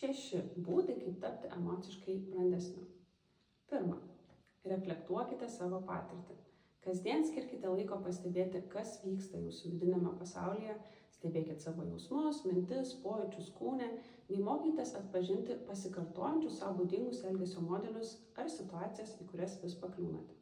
6 būdai, kaip tapti emociškai brandesniu. 1. Reflektuokite savo patirtį. Kasdien skirkite laiko pastebėti, kas vyksta jūsų vidinėme pasaulyje, stebėkite savo jausmus, mintis, pojūčius kūne, bei mokykitės atpažinti pasikartojančius savo būdingus elgesio modelius ar situacijas, į kurias vis pakliūnate.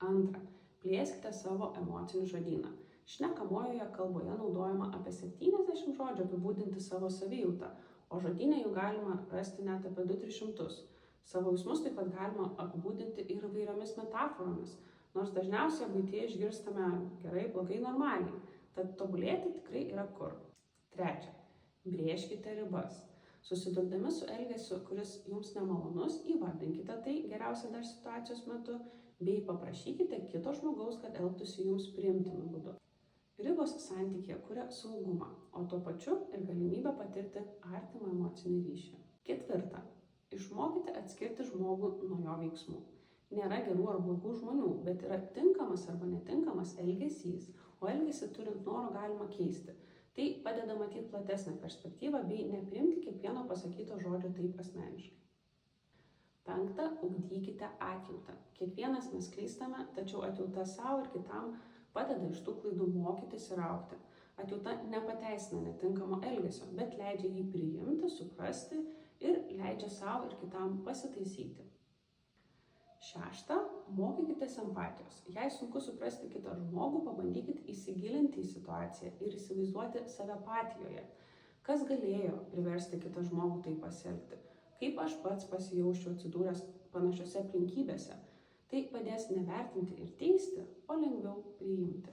2. Plėskite savo emocinį žodyną. Šnekamojoje kalboje naudojama apie 70 žodžių apibūdinti savo savijautą, o žodyne jų galima rasti net apie 200-300. Savo jausmus taip pat galima apibūdinti ir įvairiomis metaforomis, nors dažniausiai buityje išgirstame gerai, blogai, normaliai, tad tobulėti tikrai yra kur. 3. Brėžkite ribas. Susidurdami su elgesiu, kuris jums nemalonus, įvardinkite tai geriausia dar situacijos metu, bei paprašykite kito žmogaus, kad elgtųsi jums priimtinu būdu. Ribos santykyje kuria saugumą, o tuo pačiu ir galimybę patirti artimą emocinį ryšį. 4. Išmokite atskirti žmogų nuo jo veiksmų. Nėra gerų ar blogų žmonių, bet yra tinkamas arba netinkamas elgesys, o elgesį turint noro galima keisti. Tai padeda matyti platesnę perspektyvą bei nepriimti kiekvieno pasakyto žodžio taip asmeniškai. 5. Ugdykite atjautą. Kiekvienas mes klystame, tačiau atjauta savo ir kitam padeda iš tų klaidų mokytis ir augti. Atjauta nepateisina netinkamo elgesio, bet leidžia jį priimti, suprasti ir leidžia savo ir kitam pasitaisyti. 6. Mokykitės empatijos. Jei sunku suprasti kitą žmogų, pabandykite įsigilinti į situaciją ir įsivaizduoti save patijoje. Kas galėjo priversti kitą žmogų taip pasielgti? Kaip aš pats pasijausčiau atsidūręs panašiose aplinkybėse? Tai padės nevertinti ir teisti, o lengviau priimti.